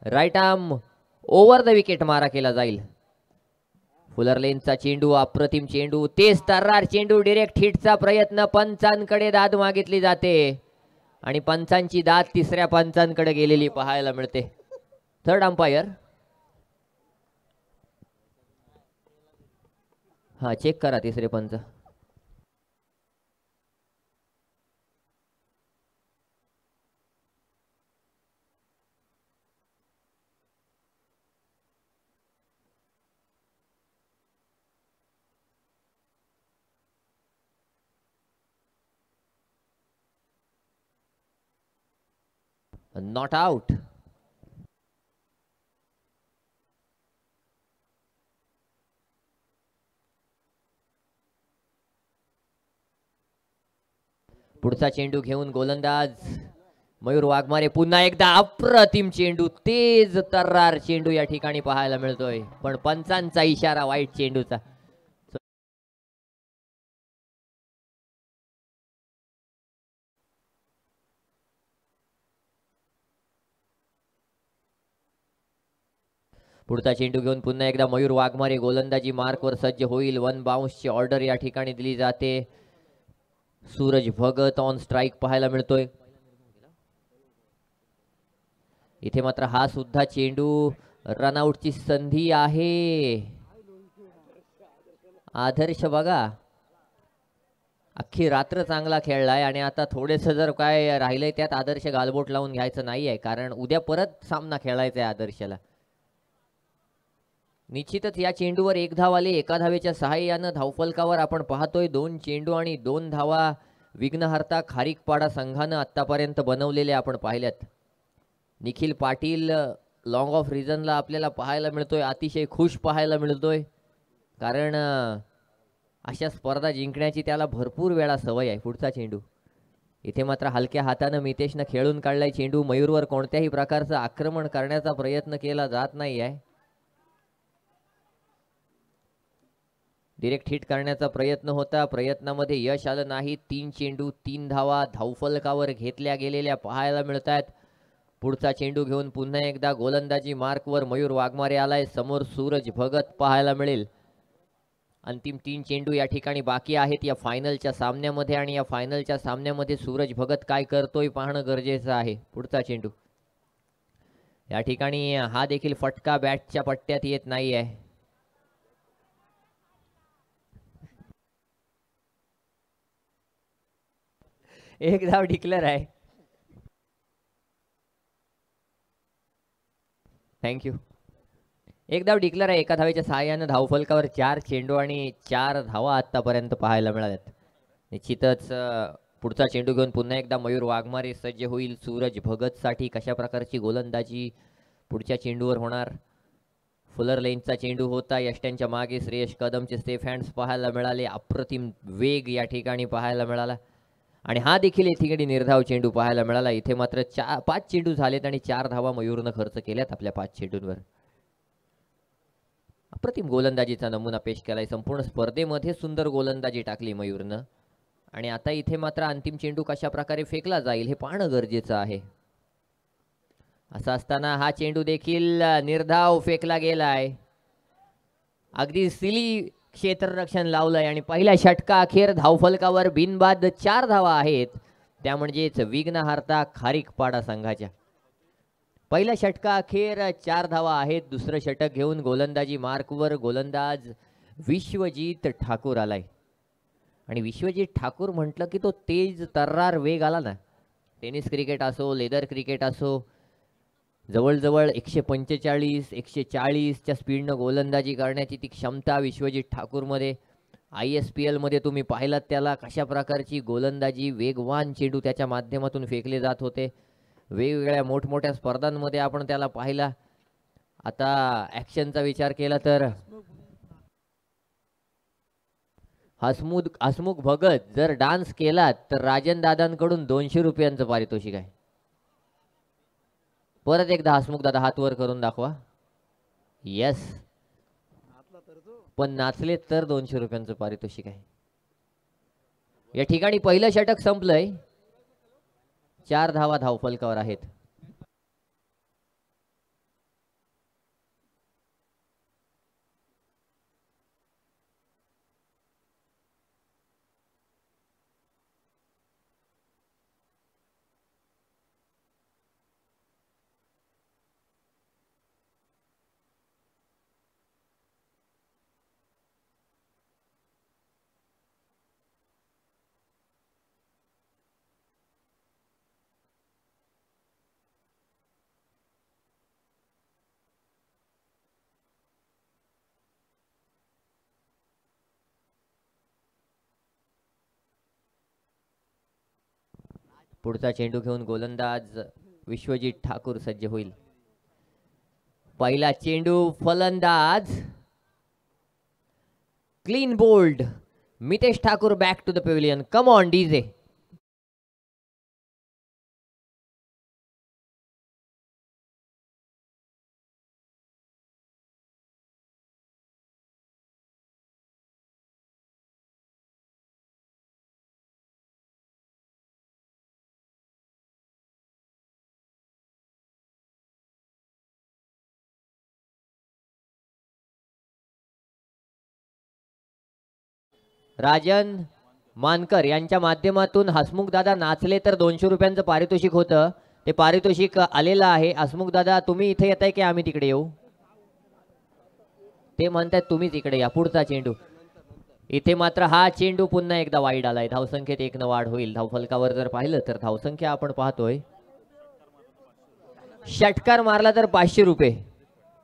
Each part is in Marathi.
Right arm over the wicket मारा केला जाईल. फुलर लेनचा चेंडू, अप्रतिम चेंडू, तेज तर्रार चेंडू, डायरेक्ट हिटचा प्रयत्न, पंचांकडे दाद मागितली जाते आणि पंचांची दाद तिसऱ्या पंचांकडे गेलेली पाहायला मिळते. Third umpire. हा चेक करा तिसरे पंच. Not out. पुढचा चेंडू घेऊन गोलंदाज मयूर वाघमारे. पुन्हा एकदा अप्रतिम चेंडू, तेज तर्रार चेंडू या ठिकाणी पाहायला मिळतोय, पण पंचांचा इशारा वाईट चेंडूचा. पुढचा चेंडू घेऊन पुन्हा एकदा मयूर वाघमारे गोलंदाजी मार्कवर सज्ज होईल. वन बाउन्सची ऑर्डर या ठिकाणी दिली जाते. सूरज भगत ऑन स्ट्राईक पाहायला मिळतोय. इथे मात्र हा सुद्धा चेंडू रनआउटची संधी आहे. आदर्श बघा अख्खी रात्र चांगला खेळलाय आणि आता थोडेस जर काय राहिलंय त्यात आदर्श गालबोट लावून घ्यायचं नाहीये, कारण उद्या परत सामना खेळायचा आहे आदर्शला. निश्चितच या चेंडूवर एक धाव आली. एका धावेच्या सहाय्यानं धावफलकावर आपण पाहतोय 2 चेंडू आणि 2 धावा विघ्नहर्ता खारीकपाडा संघानं आतापर्यंत बनवलेले आपण पाहिल्यात. निखिल पाटील लॉंग ऑफ रिझनला आपल्याला पाहायला मिळतोय, अतिशय खुश पाहायला मिळतोय, कारण अशा स्पर्धा जिंकण्याची त्याला भरपूर वेळा सवय आहे. पुढचा चेंडू इथे मात्र हलक्या हातानं मितेशनं खेळून काढलाय चेंडू. मयूरवर कोणत्याही प्रकारचं आक्रमण करण्याचा प्रयत्न केला जात नाही आहे. डायरेक्ट हिट करण्याचा प्रयत्न होता, प्रयत्नामध्ये यश आलं नाही. 3 चेंडू 3 धावा धावफलकावर घेतल्या गेलेल्या पाहायला मिळत आहेत. पुढचा चेंडू घेऊन पुन्हा एकदा गोलंदाजी मार्कवर मयूर वाघमारे आलाय. समोर सूरज भगत पाहायला मिळेल. अंतिम 3 चेंडू या ठिकाणी बाकी आहेत या फायनलच्या सामन्यामध्ये, आणि या फायनलच्या सामन्यामध्ये सूरज भगत काय करतोय पाहणं गरजेचं आहे. पुढचा चेंडू या ठिकाणी हा देखील फटका बॅटच्या पट्ट्यात येत नाही आहे. एक धाव डिक्लेअर आहे. थँक्यू. एक धाव डिक्लेअर आहे. एका धावेच्या सहाय्यानं धावफलकावर 4 चेंडू आणि 4 धावा आतापर्यंत पाहायला मिळाल्यात. निश्चितच पुढचा चेंडू घेऊन पुन्हा एकदा मयूर वाघमारे सज्ज होईल. सूरज भगत साठी कशा प्रकारची गोलंदाजी पुढच्या चेंडूवर होणार. फुलर लेनचा चेंडू होता. यष्ट्यांच्या मागे श्रेयश कदमचे सेफ हँड्स पाहायला मिळाले. अप्रतिम वेग या ठिकाणी पाहायला मिळाला आणि हा देखील एकीकडे निर्धाव चेंडू पाहायला मिळाला. इथे मात्र 5 चेंडू झालेत आणि 4 धावा मयूरनं खर्च केल्यात आपल्या 5 चेंडूंवर. अप्रतिम गोलंदाजीचा नमुना पेश केलाय. संपूर्ण स्पर्धेमध्ये सुंदर गोलंदाजी टाकली मयूरनं आणि आता इथे मात्र अंतिम चेंडू कशा प्रकारे फेकला जाईल हे पाहणं गरजेचं आहे. असं असताना हा चेंडू देखील निर्धाव फेकला गेलाय. अगदी सिली क्षेत्ररक्षण लावलंय आणि पहिल्या षटका अखेर धावफलकावर बिनबाद 4 धावा आहेत. त्या म्हणजेच विघ्नहर्ता खारीकपाडा संघाच्या. पहिल्या षटका अखेर 4 धावा आहेत. दुसरं षटक घेऊन गोलंदाजी मार्कवर गोलंदाज विश्वजित ठाकूर आलाय आणि विश्वजित ठाकूर म्हटलं की तो तेज तर्रार वेग आला ना. टेनिस क्रिकेट असो, लेदर क्रिकेट असो, जवळजवळ 145 140च्या स्पीडनं गोलंदाजी करण्याची ती क्षमता विश्वजित ठाकूरमध्ये. ISPL मध्ये तुम्ही पाहिलात त्याला कशा प्रकारची गोलंदाजी, वेगवान चेंडू त्याच्या माध्यमातून फेकले जात होते. वेगवेगळ्या मोठमोठ्या स्पर्धांमध्ये आपण त्याला पाहिला. आता ॲक्शनचा विचार केला तर हसमुख भगत जर डान्स केलात तर राजन दादांकडून 200 रुपयांचं पारितोषिक आहे. परत एकदा हसमुख दादा हात वर करून दाखवा. येस, पण नाचले तर 200 रुपयांचं पारितोषिक आहे. या ठिकाणी पहिलं षटक संपलंय. 4 धावा धावफलकावर आहेत. पुढचा चेंडू घेऊन गोलंदाज विश्वजित ठाकूर सज्ज होईल. पहिला चेंडू फलंदाज clean bowled. Mitesh Thakur back to the pavilion. Come on DJ. Rajan Mankar यांच्या माध्यमातून हसमुख दादा नाचले तर 200 रुपयांचं पारितोषिक होतं. ते पारितोषिक आलेलं आहे. हसमुख दादा तुम्ही इथे येताय की आम्ही तिकडे येऊ? ते म्हणतात तुम्हीच इकडे या. पुढचा चेंडू इथे मात्र हा चेंडू पुन्हा एकदा वाईड आलाय. धावसंख्येत 1 वाढ होईल. धावफलकावर जर पाहिलं तर धावसंख्या आपण पाहतोय. षटकार मारला तर 500 रुपये.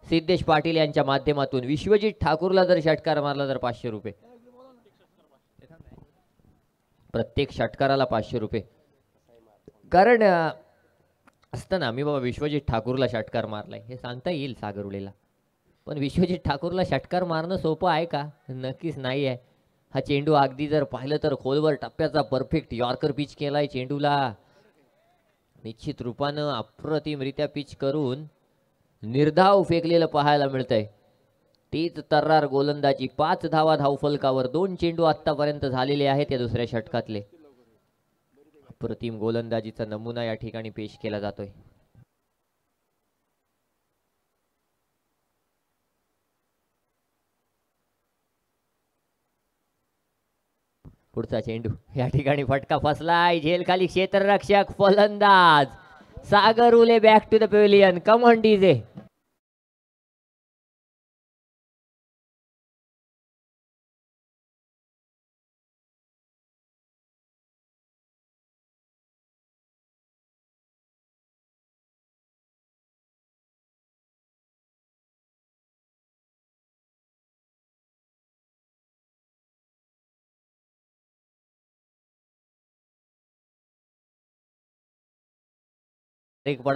सिद्धेश पाटील यांच्या माध्यमातून विश्वजित ठाकूरला जर षटकार मारला तर 500 रुपये. प्रत्येक षटकाराला 500 रुपये. कारण असतं ना, मी बाबा विश्वजित ठाकूरला षटकार मारलाय हे सांगता येईल सागरउलेला, पण विश्वजित ठाकूरला षटकार मारणं सोपं आहे का? नक्कीच नाही आहे. हा चेंडू अगदी जर पाहिलं तर खोलवर टप्प्याचा परफेक्ट यॉर्कर पिच केलाय चेंडूला. निश्चित रूपानं अप्रतिमरित्या पिच करून निर्धाव फेकलेलं पाहायला मिळतंय. तीच तर्रार गोलंदाजी. 5 धावा धावफलकावर. 2 चेंडू आतापर्यंत झालेले आहेत या दुसऱ्या षटकातले. अप्रतिम गोलंदाजीचा नमुना या ठिकाणी पेश केला जातोय. पुढचा चेंडू या ठिकाणी फटका फसलाय. झेल खाली क्षेत्ररक्षक फलंदाज Sagar Ule back to the pavilion. Come on DJ.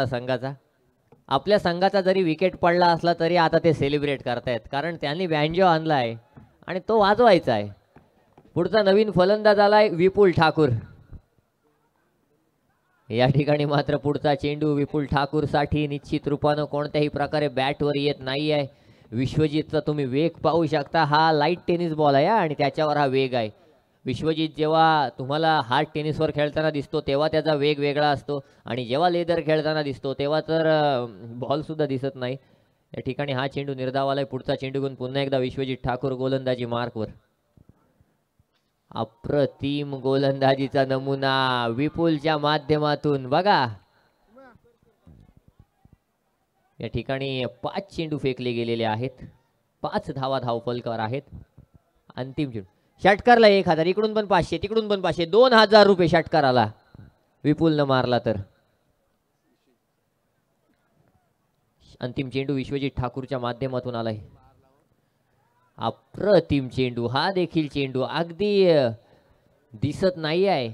संघाचा आपल्या संघाचा जरी विकेट पडला असला तरी आता ते सेलिब्रेट करतायत, कारण त्यांनी बँजो आणलाय आणि तो वाजवायचा आहे. पुढचा नवीन फलंदाज आलाय विपुल ठाकूर. या ठिकाणी मात्र पुढचा चेंडू विपुल ठाकूर साठी निश्चित रूपानं कोणत्याही प्रकारे बॅटवर येत नाही आहे. विश्वजितचा तुम्ही वेग पाहू शकता. हा लाईट टेनिस बॉल आहे आणि त्याच्यावर हा वेग आहे. विश्वजित जेव्हा तुम्हाला हार्ड टेनिसवर खेळताना दिसतो तेव्हा त्याचा वेग वेगळा असतो आणि जेव्हा लेदर खेळताना दिसतो तेव्हा तर बॉल सुद्धा दिसत नाही. या ठिकाणी हा चेंडू निर्धावालाय. पुढचा चेंडू घेऊन पुन्हा एकदा विश्वजित ठाकूर गोलंदाजी मार्कवर. अप्रतिम गोलंदाजीचा नमुना विपुलच्या माध्यमातून बघा. या ठिकाणी 5 चेंडू फेकले गेलेले आहेत. 5 धावा धावफलकावर आहेत. अंतिम चेंडू षटकारला 1000. इकडून पण 500, तिकडून पण 500. 2000 रुपये षटकाराला विपुलनं मारला तर. अंतिम चेंडू विश्वजित ठाकूरच्या माध्यमातून आलाय. अप्रतिम चेंडू. हा देखील चेंडू अगदी दिसत नाही आहे.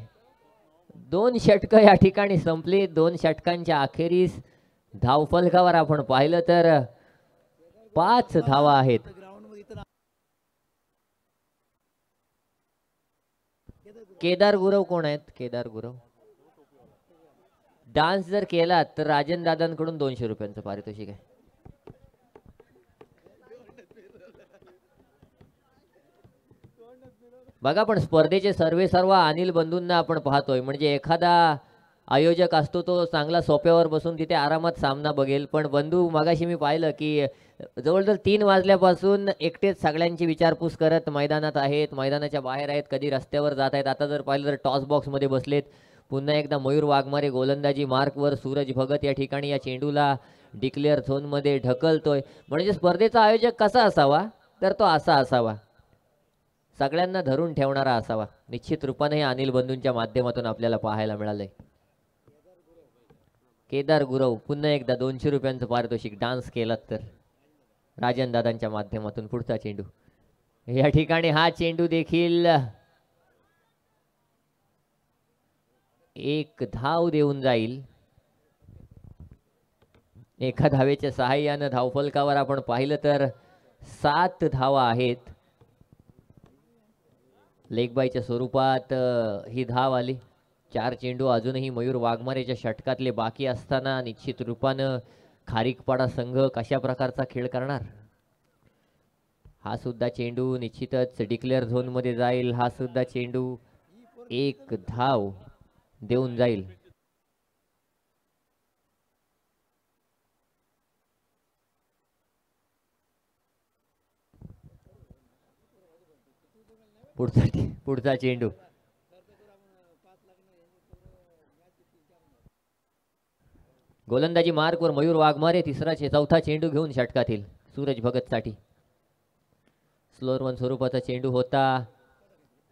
2 षटक या ठिकाणी संपले. 2 षटकांच्या अखेरीस धावफलकावर आपण पाहिलं तर 5 धावा आहेत. केदार गुरव कोण आहेत? केदार गुरव डान्स जर केला तर राजन दादांकडून 200 रुपयांचं पारितोषिक आहे. बघा, पण स्पर्धेचे सर्व अनिल बंधूंना आपण पाहतोय. म्हणजे एखादा आयोजक असतो तो चांगला सोप्यावर बसून तिथे आरामात सामना बघेल, पण बंधू मगाशी मी पाहिलं की जवळजवळ 3 वाजल्यापासून एकटेच सगळ्यांची विचारपूस करत मैदानात आहेत, मैदानाच्या बाहेर आहेत, कधी रस्त्यावर जात आहेत. आता जर पाहिलं तर टॉस बॉक्समध्ये बसलेत. पुन्हा एकदा मयूर वाघमारे गोलंदाजी मार्कवर. सूरज भगत या ठिकाणी या चेंडूला डिक्लेअर झोनमध्ये ढकलतोय. म्हणजे स्पर्धेचा आयोजक कसा असावा तर तो असा असावा, सगळ्यांना धरून ठेवणारा असावा. निश्चित रूपाने हे अनिल बंधूंच्या माध्यमातून आपल्याला पाहायला मिळालंय. केदार गुरव पुन्हा एकदा 200 रुपयांचं पारितोषिक डान्स केलात तर राजन दादांच्या माध्यमातून. पुढचा चेंडू या ठिकाणी हा चेंडू देखील एक धाव देऊन जाईल. एका धावेच्या सहाय्यानं धावफलकावर आपण पाहिलं तर 7 धावा आहेत. लेगबाईच्या स्वरूपात ही धाव आली. 4 चेंडू अजूनही मयूर वाघमारेच्या षटकातले बाकी असताना निश्चित रूपानं खारीकपाडा संघ कशा प्रकारचा खेळ करणार. हा सुद्धा चेंडू निश्चितच डिक्लेअर झोन मध्ये जाईल. हा सुद्धा चेंडू एक धाव देऊन जाईल. पुढचा चेंडू गोलंदाजी मार्कवर मयूर वाघमारे. चौथा चेंडू घेऊन षटकातील सूरज भगत साठी. स्लोअर वन स्वरूपाचा चेंडू होता.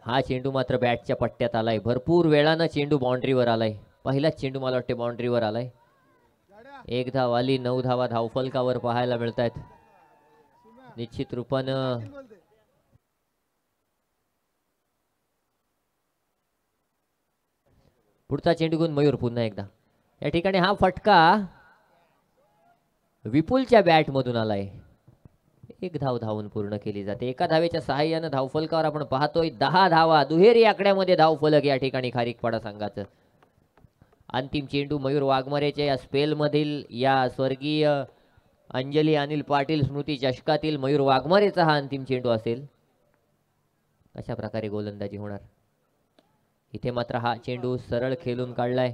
हा चेंडू मात्र बॅटच्या पट्ट्यात आलाय. भरपूर वेळानं चेंडू बाउंड्रीवर आलाय. पहिलाच चेंडू मला वाटते बाउंड्रीवर आलाय. एक धाव आली. 9 धावा धावफलकावर पाहायला मिळत आहेत. निश्चित रूपानं पुढचा चेंडू घेऊन मयूर पुन्हा एकदा. या ठिकाणी हा फटका विपुलच्या बॅट मधून आलाय. एक धाव धावून पूर्ण केली जाते. एका धावेच्या सहाय्यानं धावफलकावर आपण पाहतोय 10 धावा. दुहेरी आकड्यामध्ये धावफलक या ठिकाणी खारीकपाडा संघाचं. अंतिम चेंडू मयूर वाघमारेच्या या स्पेल मधील या स्वर्गीय अंजली अनिल पाटील स्मृती चषकातील मयूर वाघमारेचा हा अंतिम चेंडू असेल. अशा प्रकारे गोलंदाजी होणार. इथे मात्र हा चेंडू सरळ खेळून काढलाय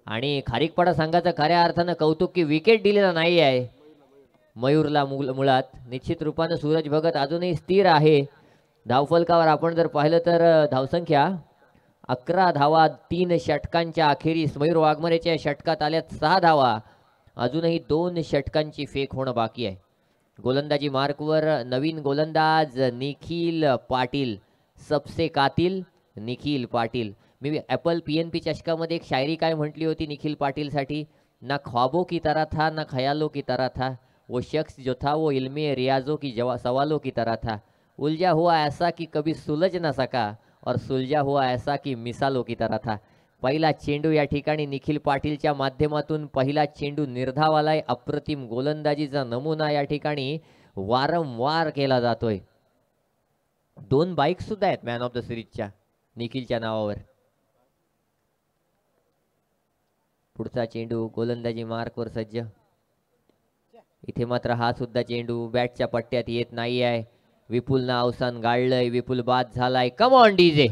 आणि खारीकपाडा संघाचं खऱ्या अर्थानं कौतुक की विकेट दिलेला नाही आहे मयूरला. मुळात निश्चित रूपानं सूरज भगत अजूनही स्थिर आहे. धावफलकावर आपण जर पाहिलं तर धावसंख्या 11 धावा 3 षटकांच्या अखेरीस. मयूर वाघमारेच्या षटकात आल्यात 6 धावा. अजूनही 2 षटकांची फेक होणं बाकी आहे. गोलंदाजी मार्कवर नवीन गोलंदाज निखिल पाटील. सबसे कातिल निखिल पाटील. मी ॲपल PNP चषकामध्ये एक शायरी काय म्हटली होती निखिल पाटील साठी. ना ख्वाबों की तरह था ना ख्यालों की तरह था, वो शख्स जो था वो इल्मे रियाजों की सवालों की तरह था, उलझा हुआ ऐसा कि कभी सुलझ ना सका और सुलझा हुआ ऐसा कि मिसालों की तरह था. पहिला चेंडू या ठिकाणी निखिल पाटीलच्या माध्यमातून पहिला चेंडू निर्धावालाय. अप्रतिम गोलंदाजीचा नमुना या ठिकाणी वारंवार केला जातोय. 2 बाईक सुद्धा आहेत मॅन ऑफ द सिरीजच्या निखिलच्या नावावर. पुढचा चेंडू गोलंदाजी मार्कवर सज्ज. इथे मात्र हा सुद्धा चेंडू बॅटच्या पट्ट्यात येत नाही आहे. विपुलनं अवसान गाळलंय. विपुल बाद झालाय. कम ऑन डीजे.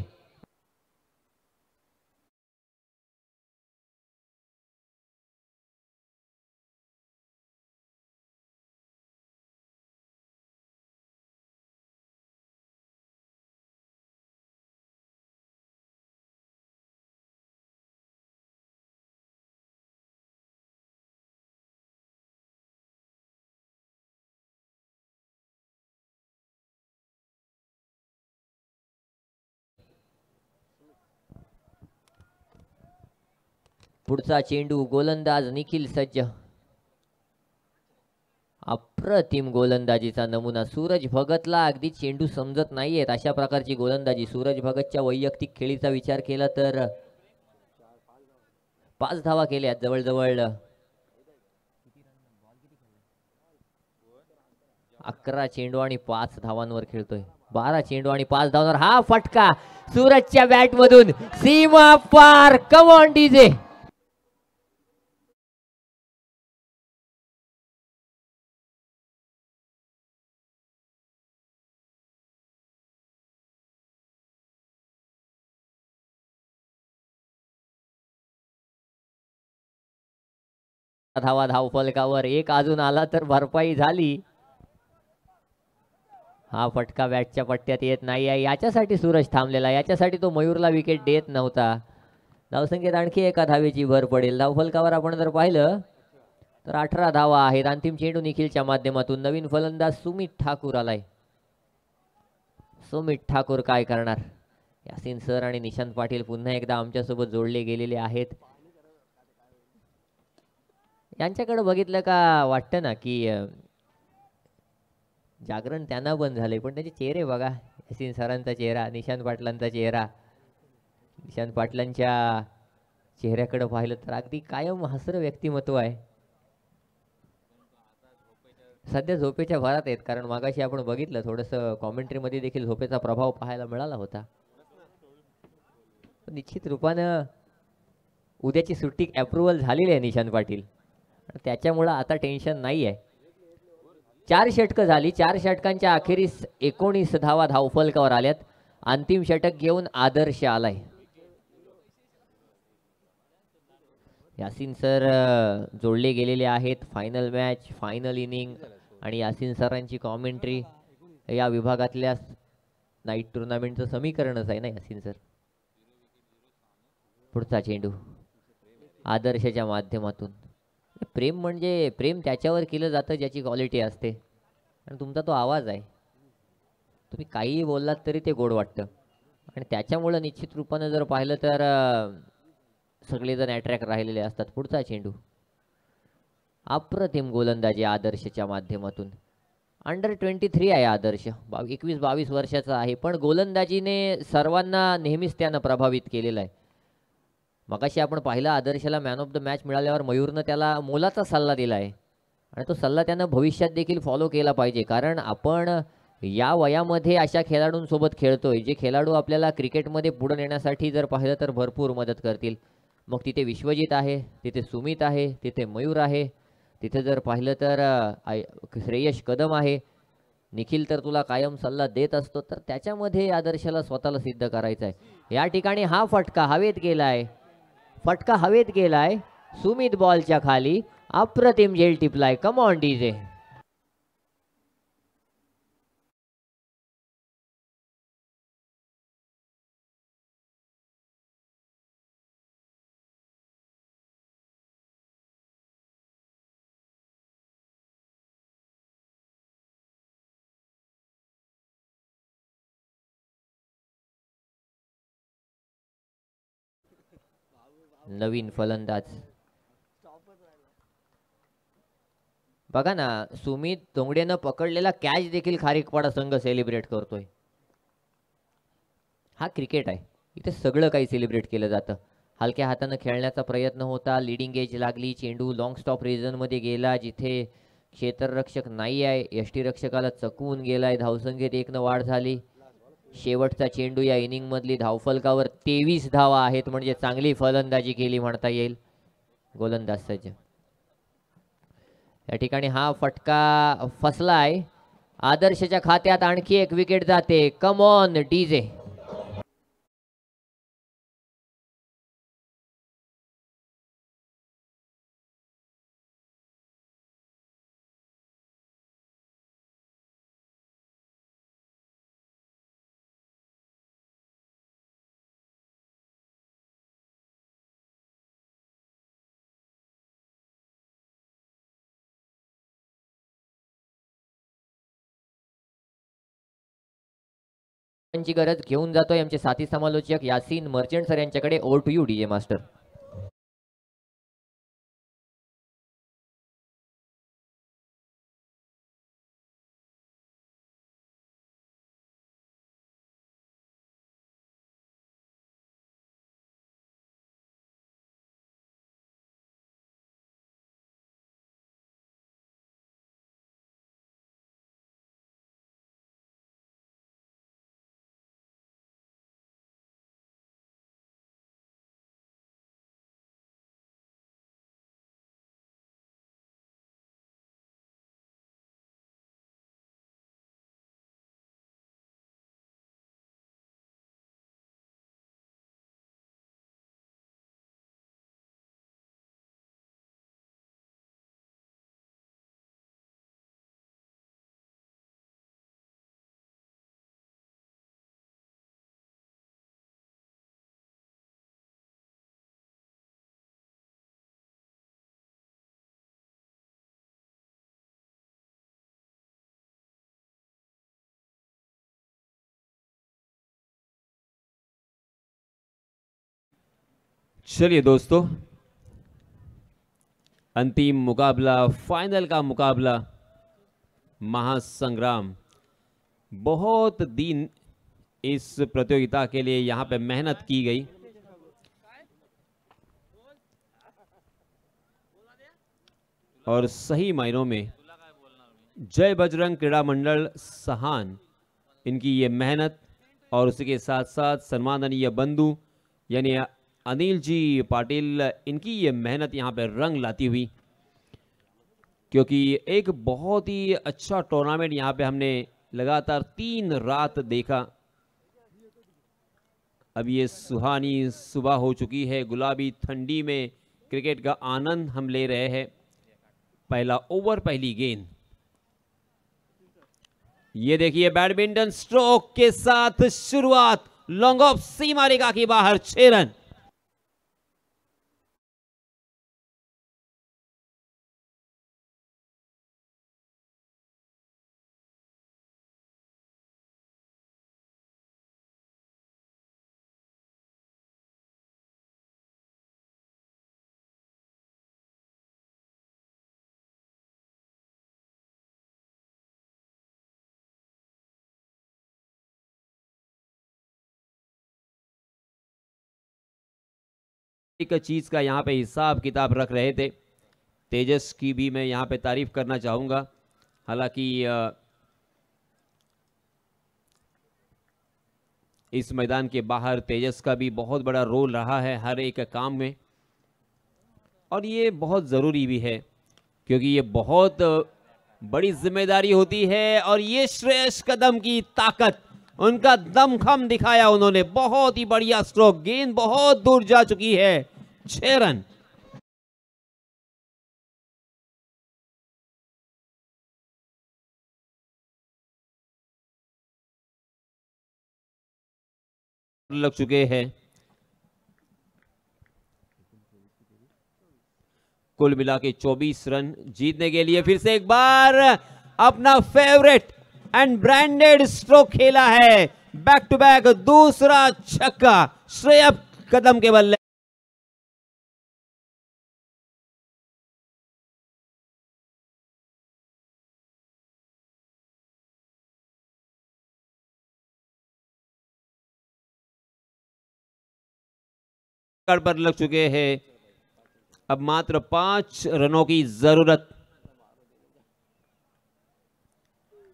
पुढचा चेंडू गोलंदाज निखिल सज्ज. अप्रतिम गोलंदाजीचा नमुना. सूरज भगतला अगदी चेंडू समजत नाहीयेत अशा प्रकारची गोलंदाजी. सूरज भगतच्या वैयक्तिक खेळीचा विचार केला तर 5 धावा केल्यात. जवळजवळ 11 चेंडू आणि 5 धावांवर खेळतोय. 12 चेंडू आणि 5 धावांवर हा फटका सूरजच्या बॅट मधून सीमा पार. कम ऑन डीजे. धावा धावफलकावर. एक अजून आला तर भरपाई झाली. हा फटका बॅटच्या पट्ट्यात येत नाही आहे. याच्यासाठी सूरज थांबलेला. याच्यासाठी तो मयूरला विकेट देत नव्हता. धावसंख्येत आणखी एका धावेची भर पडेल. धावफलकावर आपण जर पाहिलं तर 18 धावा आहेत. अंतिम चेंडू निखिलच्या माध्यमातून. नवीन फलंदाज सुमित ठाकूर आलाय. सुमित ठाकूर काय करणार. यासिन सर आणि निशांत पाटील पुन्हा एकदा आमच्यासोबत जोडले गेलेले आहेत. यांच्याकडे बघितलं का वाटतं ना की जागरण त्यांना बंद झाले. पण त्याचे चेहरे बघा. यासिन सरांचा चेहरा, निशांत पाटलांचा चेहरा. निशांत पाटलांच्या चेहऱ्याकडे पाहिलं तर अगदी कायम हसरं व्यक्तिमत्व आहे. सध्या झोपेच्या भरात आहेत, कारण मागाशी आपण बघितलं थोडंसं कॉमेंट्रीमध्ये देखील झोपेचा प्रभाव पाहायला मिळाला होता. निश्चित रूपानं उद्याची सुट्टी अप्रुव्हल झालेली आहे निशांत पाटील, त्याच्यामुळं आता टेन्शन नाही आहे. 4 षटकं झाली. 4 षटकांच्या अखेरीस 19 धावा धावफलकावर आल्यात. अंतिम षटक घेऊन आदर्श आलाय. यासीन सर जोडले गेलेले आहेत. फायनल मॅच, फायनल इनिंग आणि यासीन सरांची कॉमेंट्री या विभागातल्या नाईट टुर्नामेंटचं समीकरणच आहे ना यासीन सर. पुढचा चेंडू आदर्शच्या माध्यमातून. प्रेम म्हणजे प्रेम त्याच्यावर केलं जातं ज्याची क्वालिटी असते, आणि तुमचा तो आवाज आहे. तुम्ही काहीही बोललात तरी ते गोड वाटतं, आणि त्याच्यामुळं निश्चित रूपानं जर पाहिलं तर सगळेजण अट्रॅक्ट राहिलेले असतात. पुढचा चेंडू अप्रतिम गोलंदाजी आदर्शच्या माध्यमातून. अंडर 23 आहे आदर्श, 21-22 वर्षाचा आहे, पण गोलंदाजीने सर्वांना नेहमीच त्यानं प्रभावित केलेलं आहे. मगाशी आपण पाहिलं आदर्शला मॅन ऑफ द मॅच मिळाल्यावर मयूरनं त्याला मोलाचा सल्ला दिला आहे, आणि तो सल्ला त्यानं भविष्यात देखील फॉलो केला पाहिजे. कारण आपण या वयामध्ये अशा खेळाडूंसोबत खेळतोय जे खेळाडू आपल्याला क्रिकेटमध्ये पुढे नेण्यासाठी जर पाहिलं तर भरपूर मदत करतील. मग तिथे विश्वजित आहे, तिथे सुमित आहे, तिथे मयूर आहे, तिथे जर पाहिलं तर श्रेयश कदम आहे. निखिल तर तुला कायम सल्ला देत असतो, तर त्याच्यामध्ये आदर्शाला स्वतःला सिद्ध करायचं आहे. या ठिकाणी हा फटका हवेत गेलाय, फटका हवेत गेलाय. सुमित बॉलच्या खाली अप्रतिम झेल टिपलाय. कम ऑन डीजे. नवीन फलंदाज बघा ना, सुमित तोंगडेनं पकडलेला कॅच देखील खारीकपाडा संघ सेलिब्रेट करतोय. हा क्रिकेट आहे, इथे सगळं काही सेलिब्रेट केलं जातं. हलक्या हातानं खेळण्याचा प्रयत्न होता, लिडिंग एज लागली, चेंडू लॉंग स्टॉप रिजन मध्ये गेला जिथे क्षेत्ररक्षक नाही आहे, यष्टीरक्षकाला चकवून गेलाय. धावसंख्येत 1 वाढ झाली. शेवटचा चेंडू या इनिंग मधली धावफलकावर 23 धावा आहेत, म्हणजे चांगली फलंदाजी केली म्हणता येईल. गोलंदाज सज्ज. या ठिकाणी हा फटका फसलाय. आदर्शच्या खात्यात आणखी एक विकेट जाते. Come on DJ. ची गरज घेऊन जातोय आमचे साथी समालोचक यासीन मर्चंट सर यांच्याकडे. Over to you DJ master. चलिए दोस्तों, अंतिम मुकाबला, फाइनल का मुकाबला, महासंग्राम। बहुत दिन इस प्रतियोगिता के लिए यहाँ पे मेहनत की गई। और सही मायनों में जय बजरंग क्रीड़ा मंडल सहान, इनकी ये मेहनत और उसी के साथ साथ सम्माननीय बंधु यानी अनिल जी पाटिल, इनकी ये मेहनत यहाँ पे रंग लाती हुई, क्योंकि एक बहुत ही अच्छा टूर्नामेंट यहाँ पे हमने लगातार 3 रात देखा। अब ये सुहानी सुबह हो चुकी है, गुलाबी ठंडी में क्रिकेट का आनंद हम ले रहे हैं। पहला ओवर, पहली गेंद। ये देखिए बैडमिंटन स्ट्रोक के साथ शुरुआत, लॉन्ग ऑफ सीमा रेखा के बाहर, 6 रन। एक चीज का यहाँ पे हिसाब किताब रख रहे थे, तेजस की भी मैं यहाँ पे तारीफ करना चाहूंगा। हालांकि इस मैदान के बाहर तेजस का भी बहुत बड़ा रोल रहा है हर एक काम में, और ये बहुत ज़रूरी भी है क्योंकि ये बहुत बड़ी जिम्मेदारी होती है। और ये श्रेयस कदम की ताकत, उनका दमखम दिखाया उन्होंने, बहुत ही बढ़िया स्ट्रोक, गेंद बहुत दूर जा चुकी है, 6 रन। लग चुके हैं, कुल मिला के 24 रन जीतने के लिए फिर से एक बार अपना फेवरेट एंड ब्रांडेड स्ट्रोक खेला है, बैक टू बैक दूसरा छक्का श्रेयस कदम के बल्ले। पर लग चुके हैं, अब मात्र 5 रनों की जरूरत।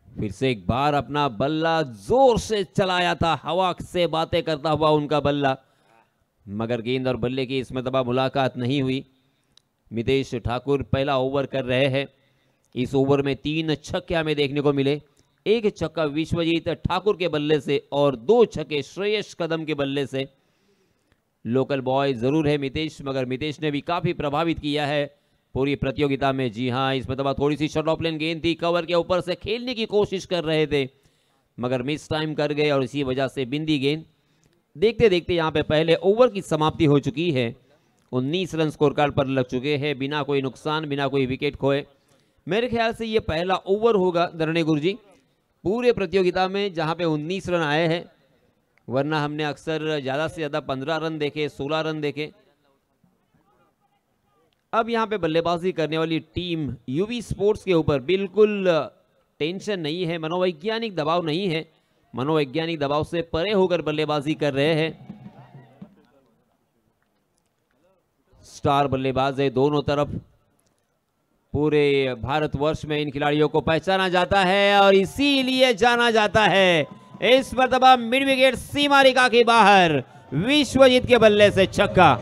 फिर से एक बार अपना बल्ला जोर से चलाया था, हवा से बातें करता हुआ उनका बल्ला, मगर गेंद और बल्ले की इसमें दबा मुलाकात नहीं हुई। मितेश ठाकुर पहला ओवर कर रहे हैं। इस ओवर में 3 छक्के हमें देखने को मिले, एक छक्का विश्वजीत ठाकुर के बल्ले से और 2 छक्के श्रेयस कदम के बल्ले से। लोकल बॉय जरूर है मितेश, मगर मितेश ने भी काफी प्रभावित किया है पूरी प्रतियोगिता में। जी हाँ, इसमें तो थोड़ी सी शॉर्ट ऑफ लेन गेंद थी, कवर के ऊपर से खेलने की कोशिश कर रहे थे मगर मिस टाइम कर गए और इसी वजह से बिंदी गेंद। देखते देखते यहाँ पे पहले ओवर की समाप्ति हो चुकी है, 19 रन स्कोर कार्ड पर लग चुके हैं, बिना कोई नुकसान, बिना कोई विकेट खोए। मेरे ख्याल से ये पहला ओवर होगा दरणे गुरुजी पूरे प्रतियोगिता में जहाँ पे 19 रन आए हैं, वरना हमने अक्सर ज्यादा से ज्यादा 15 रन देखे, 16 रन देखे। अब यहाँ पे बल्लेबाजी करने वाली टीम यूवी स्पोर्ट्स के ऊपर बिल्कुल टेंशन नहीं है, मनोवैज्ञानिक दबाव नहीं है, मनोवैज्ञानिक दबाव से परे होकर बल्लेबाजी कर रहे हैं। स्टार बल्लेबाज है दोनों तरफ, पूरे भारतवर्ष में इन खिलाड़ियों को पहचाना जाता है और इसीलिए जाना जाता है। इस मर्तबा मिड विकेट सीमा रेखा के बाहर, विश्वजीत के बल्ले से छक्का।